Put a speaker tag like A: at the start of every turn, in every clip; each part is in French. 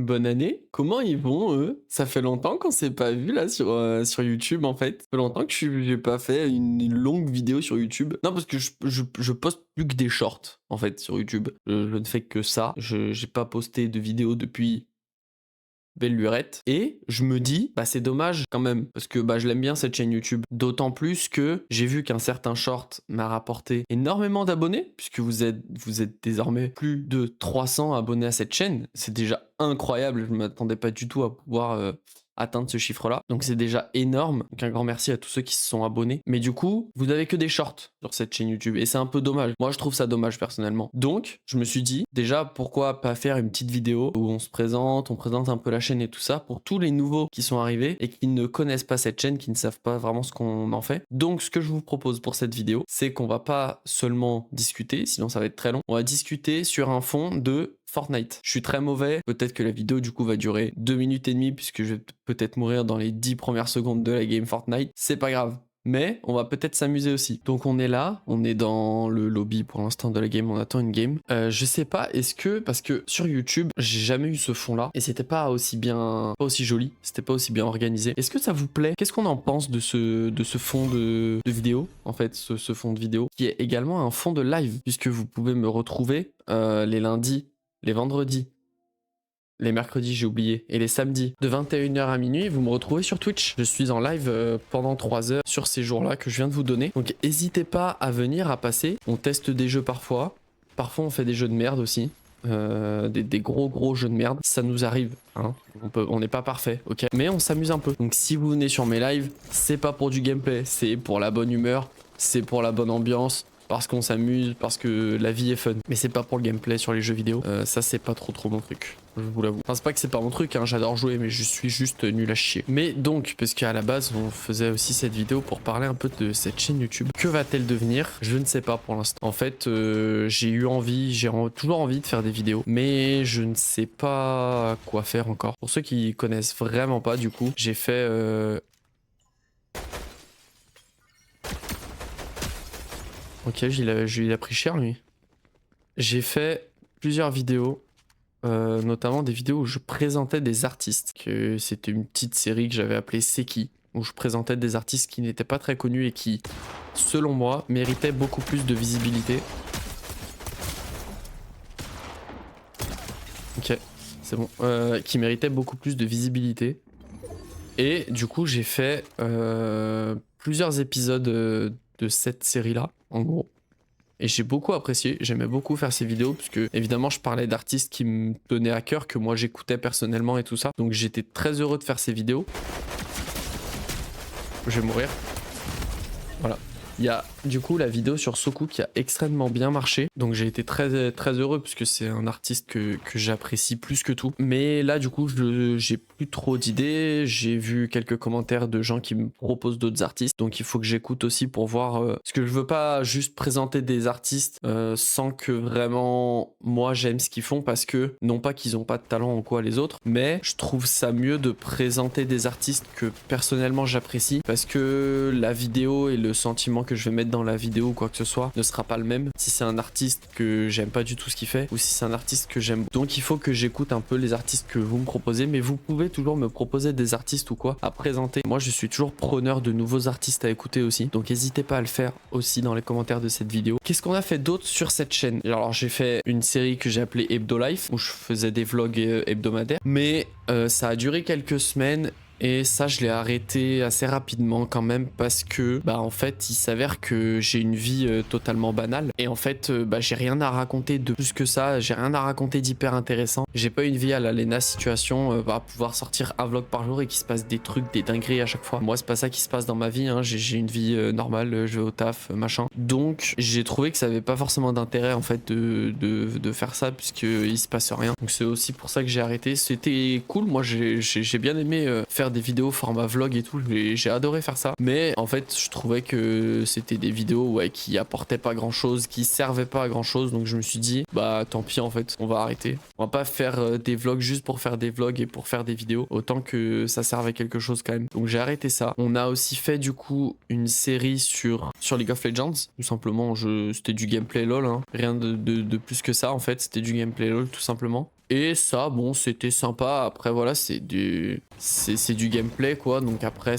A: Bonne année. Comment ils vont, eux? Ça fait longtemps qu'on s'est pas vu là sur YouTube en fait. Ça fait longtemps que j'ai pas fait une longue vidéo sur YouTube. Non, parce que je poste plus que des shorts en fait sur YouTube. Je ne fais que ça. J'ai pas posté de vidéo depuis belle lurette. Et je me dis, bah c'est dommage quand même, parce que bah je l'aime bien cette chaîne YouTube. D'autant plus que j'ai vu qu'un certain short m'a rapporté énormément d'abonnés, puisque vous êtes désormais plus de 300 abonnés à cette chaîne. C'est déjà incroyable, je ne m'attendais pas du tout à pouvoir atteindre ce chiffre-là. Donc c'est déjà énorme. Donc un grand merci à tous ceux qui se sont abonnés. Mais du coup, vous n'avez que des shorts sur cette chaîne YouTube et c'est un peu dommage. Moi, je trouve ça dommage personnellement. Donc, je me suis dit, déjà, pourquoi pas faire une petite vidéo où on se présente, on présente un peu la chaîne et tout ça pour tous les nouveaux qui sont arrivés et qui ne connaissent pas cette chaîne, qui ne savent pas vraiment ce qu'on en fait. Donc, ce que je vous propose pour cette vidéo, c'est qu'on va pas seulement discuter, sinon ça va être très long. On va discuter sur un fond de Fortnite. Je suis très mauvais. Peut-être que la vidéo du coup va durer 2 minutes et demie puisque je vais peut-être mourir dans les 10 premières secondes de la game Fortnite. C'est pas grave. Mais on va peut-être s'amuser aussi. Donc on est là, on est dans le lobby pour l'instant de la game, on attend une game. Je sais pas, est-ce que, parce que sur YouTube, j'ai jamais eu ce fond là, et c'était pas aussi bien, pas aussi joli, c'était pas aussi bien organisé. Est-ce que ça vous plaît? Qu'est-ce qu'on en pense de ce fond de vidéo, en fait, ce fond de vidéo, qui est également un fond de live, puisque vous pouvez me retrouver les lundis, les vendredis, les mercredis, j'ai oublié, et les samedis, de 21h à minuit, vous me retrouvez sur Twitch. Je suis en live pendant 3 heures sur ces jours-là que je viens de vous donner. Donc n'hésitez pas à venir, à passer. On teste des jeux parfois. Parfois, on fait des jeux de merde aussi. Des gros jeux de merde. Ça nous arrive, hein. On n'est pas parfait, ok? Mais on s'amuse un peu. Donc si vous venez sur mes lives, c'est pas pour du gameplay, c'est pour la bonne humeur, c'est pour la bonne ambiance, parce qu'on s'amuse, parce que la vie est fun. Mais c'est pas pour le gameplay sur les jeux vidéo. Ça, c'est pas trop mon truc. Je vous l'avoue. Enfin, c'est pas que c'est pas mon truc, hein, j'adore jouer, mais je suis juste nul à chier. Mais donc, parce qu'à la base, on faisait aussi cette vidéo pour parler un peu de cette chaîne YouTube. Que va-t-elle devenir? Je ne sais pas pour l'instant. En fait, j'ai eu envie, toujours envie de faire des vidéos, mais je ne sais pas quoi faire encore. Pour ceux qui connaissent vraiment pas, du coup, j'ai fait... Ok, il a pris cher, lui. J'ai fait plusieurs vidéos. Notamment des vidéos où je présentais des artistes. Que c'était une petite série que j'avais appelée C'est qui, où je présentais des artistes qui n'étaient pas très connus et qui, selon moi, méritaient beaucoup plus de visibilité. Ok, c'est bon. Qui méritaient beaucoup plus de visibilité. Et du coup, j'ai fait plusieurs épisodes de cette série-là, en gros. Et j'ai beaucoup apprécié, j'aimais beaucoup faire ces vidéos puisque évidemment je parlais d'artistes qui me tenaient à cœur, que moi j'écoutais personnellement et tout ça. Donc j'étais très heureux de faire ces vidéos. Je vais mourir. Voilà. Il y a du coup la vidéo sur Soku qui a extrêmement bien marché. Donc j'ai été très heureux puisque c'est un artiste que j'apprécie plus que tout. Mais là du coup j'ai plus trop d'idées. J'ai vu quelques commentaires de gens qui me proposent d'autres artistes. Donc il faut que j'écoute aussi pour voir. Parce que je veux pas juste présenter des artistes sans que vraiment moi j'aime ce qu'ils font. Parce que non pas qu'ils ont pas de talent ou quoi les autres. Mais je trouve ça mieux de présenter des artistes que personnellement j'apprécie. Parce que la vidéo et le sentiment que je vais mettre dans la vidéo ou quoi que ce soit ne sera pas le même si c'est un artiste que j'aime pas du tout ce qu'il fait ou si c'est un artiste que j'aime. Donc il faut que j'écoute un peu les artistes que vous me proposez, mais vous pouvez toujours me proposer des artistes ou quoi à présenter. Moi je suis toujours preneur de nouveaux artistes à écouter aussi, donc n'hésitez pas à le faire aussi dans les commentaires de cette vidéo. Qu'est-ce qu'on a fait d'autre sur cette chaîne? Alors j'ai fait une série que j'ai appelée Hebdo Life où je faisais des vlogs hebdomadaires, mais ça a duré quelques semaines. Et ça, je l'ai arrêté assez rapidement quand même parce que, bah, en fait, il s'avère que j'ai une vie totalement banale. Et en fait, bah, j'ai rien à raconter de plus que ça. J'ai rien à raconter d'hyper intéressant. J'ai pas une vie à la Lena situation, à pouvoir sortir un vlog par jour et qu'il se passe des trucs, des dingueries à chaque fois. Moi, c'est pas ça qui se passe dans ma vie, hein. J'ai une vie normale, je vais au taf, machin. Donc, j'ai trouvé que ça avait pas forcément d'intérêt, en fait, de faire ça puisqu'il se passe rien. Donc, c'est aussi pour ça que j'ai arrêté. C'était cool. Moi, j'ai bien aimé faire des vidéos format vlog et tout, j'ai adoré faire ça, mais en fait je trouvais que c'était des vidéos qui apportaient pas grand chose, qui servaient pas à grand chose, donc je me suis dit bah tant pis, en fait on va arrêter, on va pas faire des vlogs juste pour faire des vlogs et pour faire des vidéos, autant que ça serve à quelque chose quand même. Donc j'ai arrêté ça. On a aussi fait du coup une série sur League of Legends, tout simplement. C'était du gameplay LOL, hein. Rien de plus que ça, en fait, c'était du gameplay LOL tout simplement. Et ça, bon, c'était sympa. Après, voilà, c'est du gameplay, quoi. Donc après,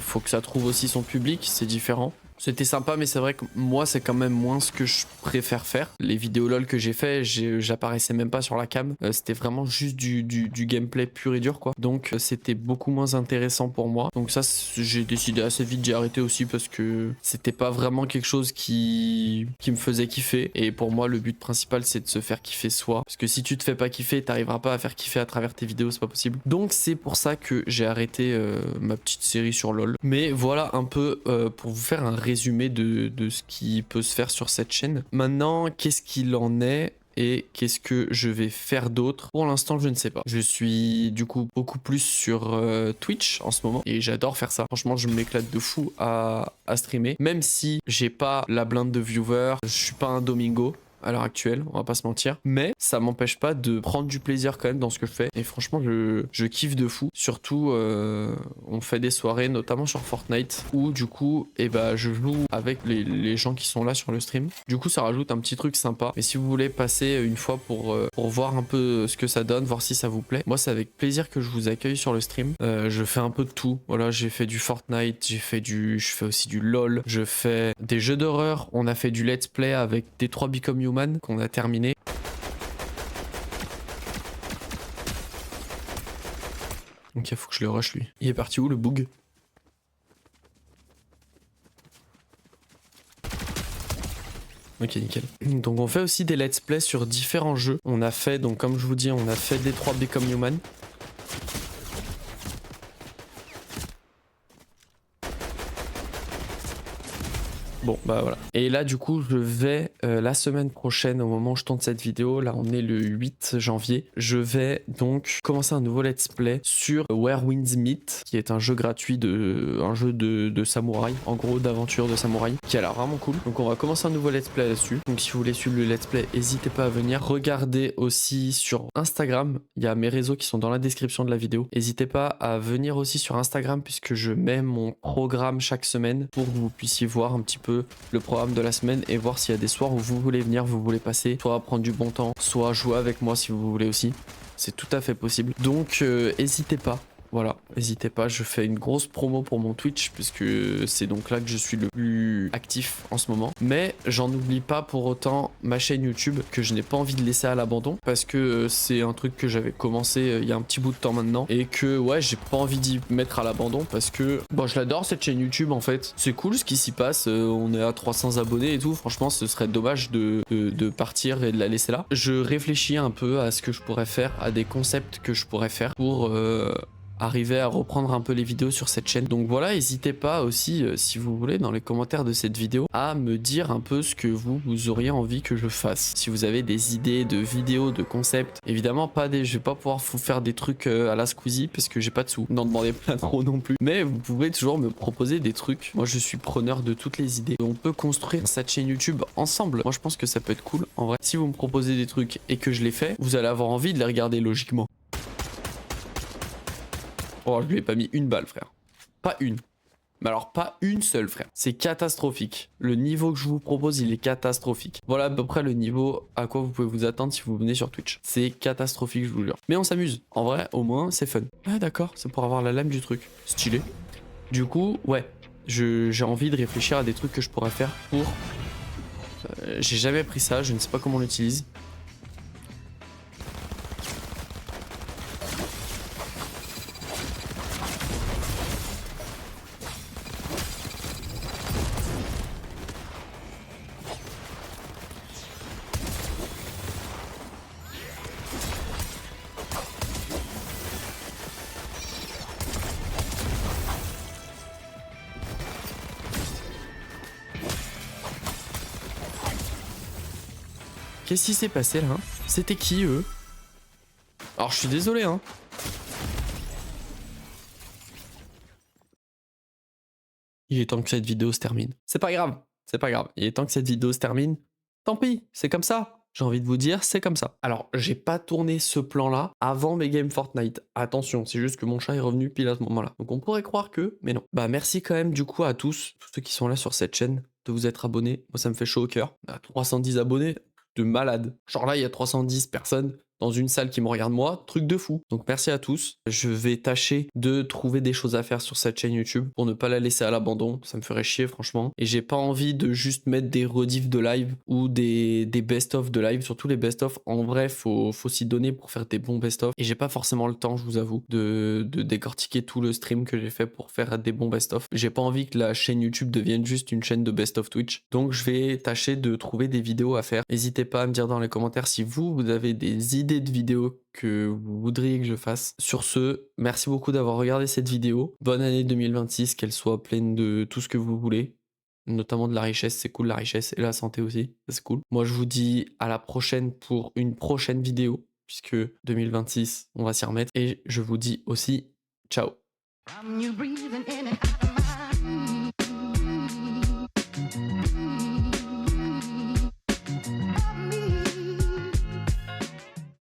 A: faut que ça trouve aussi son public, c'est différent. C'était sympa, mais c'est vrai que moi, c'est quand même moins ce que je préfère faire. Les vidéos LOL que j'ai fait, j'apparaissais même pas sur la cam. C'était vraiment juste du gameplay pur et dur, quoi. Donc, c'était beaucoup moins intéressant pour moi. Donc ça, j'ai décidé assez vite, j'ai arrêté aussi parce que c'était pas vraiment quelque chose qui me faisait kiffer. Et pour moi, le but principal, c'est de se faire kiffer soi. Parce que si tu te fais pas kiffer, t'arriveras pas à faire kiffer à travers tes vidéos, c'est pas possible. Donc, c'est pour ça que j'ai arrêté ma petite série sur LOL. Mais voilà un peu pour vous faire un résumé de ce qui peut se faire sur cette chaîne. Maintenant, qu'est-ce qu'il en est et qu'est-ce que je vais faire d'autre? Pour l'instant, je ne sais pas. Je suis du coup beaucoup plus sur Twitch en ce moment et j'adore faire ça. Franchement, je m'éclate de fou à streamer. Même si j'ai pas la blinde de viewers, je suis pas un Domingo à l'heure actuelle, on va pas se mentir. Mais ça m'empêche pas de prendre du plaisir quand même dans ce que je fais. Et franchement, je kiffe de fou. Surtout, on fait des soirées, notamment sur Fortnite, où du coup, je joue avec les gens qui sont là sur le stream. Du coup, ça rajoute un petit truc sympa. Mais si vous voulez passer une fois pour voir un peu ce que ça donne, voir si ça vous plaît, moi, c'est avec plaisir que je vous accueille sur le stream. Je fais un peu de tout. Voilà, j'ai fait du Fortnite, je fais aussi du LOL, je fais des jeux d'horreur. On a fait du let's play avec Detroit Become Human qu'on a terminé. Donc il faut que je le rush lui. Il est parti où le bug? Ok, nickel. Donc on fait aussi des let's play sur différents jeux. On a fait, donc comme je vous dis, on a fait Detroit Become Human. Bon, bah voilà. Et là, du coup, je vais la semaine prochaine, au moment où je tourne cette vidéo, là on est le 8 janvier, je vais donc commencer un nouveau let's play sur Where Winds Meet, qui est un jeu gratuit, un jeu de samouraï, en gros d'aventure de samouraï, qui a l'air vraiment cool. Donc on va commencer un nouveau let's play là-dessus. Donc si vous voulez suivre le let's play, n'hésitez pas à venir. Regardez aussi sur Instagram, il y a mes réseaux qui sont dans la description de la vidéo. N'hésitez pas à venir aussi sur Instagram puisque je mets mon programme chaque semaine pour que vous puissiez voir un petit peu le programme de la semaine et voir s'il y a des soirs où vous voulez venir, vous voulez passer, soit prendre du bon temps, soit jouer avec moi si vous voulez aussi. C'est tout à fait possible. Donc n'hésitez pas. Voilà, n'hésitez pas, je fais une grosse promo pour mon Twitch puisque c'est donc là que je suis le plus actif en ce moment. Mais j'en oublie pas pour autant ma chaîne YouTube que je n'ai pas envie de laisser à l'abandon parce que c'est un truc que j'avais commencé il y a un petit bout de temps maintenant et que ouais, j'ai pas envie d'y mettre à l'abandon parce que bon, je l'adore cette chaîne YouTube en fait. C'est cool ce qui s'y passe, on est à 300 abonnés et tout. Franchement, ce serait dommage de partir et de la laisser là. Je réfléchis un peu à ce que je pourrais faire, à des concepts que je pourrais faire pour arriver à reprendre un peu les vidéos sur cette chaîne. Donc voilà, n'hésitez pas aussi, si vous voulez, dans les commentaires de cette vidéo, à me dire un peu ce que vous auriez envie que je fasse. Si vous avez des idées de vidéos, de concepts, évidemment je vais pas pouvoir vous faire des trucs à la Squeezie parce que j'ai pas de sous. N'en demandez pas trop non plus. Mais vous pouvez toujours me proposer des trucs. Moi, je suis preneur de toutes les idées. On peut construire cette chaîne YouTube ensemble. Moi, je pense que ça peut être cool. En vrai, si vous me proposez des trucs et que je les fais, vous allez avoir envie de les regarder logiquement. Oh, je lui ai pas mis une balle, frère. Pas une. Mais alors, pas une seule, frère. C'est catastrophique. Le niveau que je vous propose, il est catastrophique. Voilà à peu près le niveau à quoi vous pouvez vous attendre si vous venez sur Twitch. C'est catastrophique, je vous jure. Mais on s'amuse. En vrai, au moins, c'est fun. Ah, d'accord. C'est pour avoir la lame du truc. Stylé. Du coup, ouais. J'ai envie de réfléchir à des trucs que je pourrais faire pour... j'ai jamais pris ça. Je ne sais pas comment on l'utilise. Qu'est-ce qui s'est passé là? C'était qui eux? Alors je suis désolé hein. Il est temps que cette vidéo se termine. C'est pas grave, c'est pas grave. Il est temps que cette vidéo se termine. Tant pis, c'est comme ça. J'ai envie de vous dire, c'est comme ça. Alors, j'ai pas tourné ce plan-là avant mes games Fortnite. Attention, c'est juste que mon chat est revenu pile à ce moment-là. Donc on pourrait croire que, mais non. Bah merci quand même du coup à tous ceux qui sont là sur cette chaîne, de vous être abonnés. Moi ça me fait chaud au cœur. À 310 abonnés, de malade. Genre là, il y a 310 personnes dans une salle qui me regarde moi, truc de fou. Donc merci à tous. Je vais tâcher de trouver des choses à faire sur cette chaîne YouTube pour ne pas la laisser à l'abandon. Ça me ferait chier franchement. Et j'ai pas envie de juste mettre des rediffs de live ou des best-of de live. Surtout les best-of, en vrai, faut s'y donner pour faire des bons best-of. Et j'ai pas forcément le temps, je vous avoue, de décortiquer tout le stream que j'ai fait pour faire des bons best-of. J'ai pas envie que la chaîne YouTube devienne juste une chaîne de best-of Twitch. Donc je vais tâcher de trouver des vidéos à faire. N'hésitez pas à me dire dans les commentaires si vous avez des idées de vidéos que vous voudriez que je fasse. Sur ce, merci beaucoup d'avoir regardé cette vidéo. Bonne année 2026, qu'elle soit pleine de tout ce que vous voulez. Notamment de la richesse, c'est cool la richesse, et la santé aussi, ça c'est cool. Moi je vous dis à la prochaine pour une prochaine vidéo, puisque 2026, on va s'y remettre. Et je vous dis aussi ciao.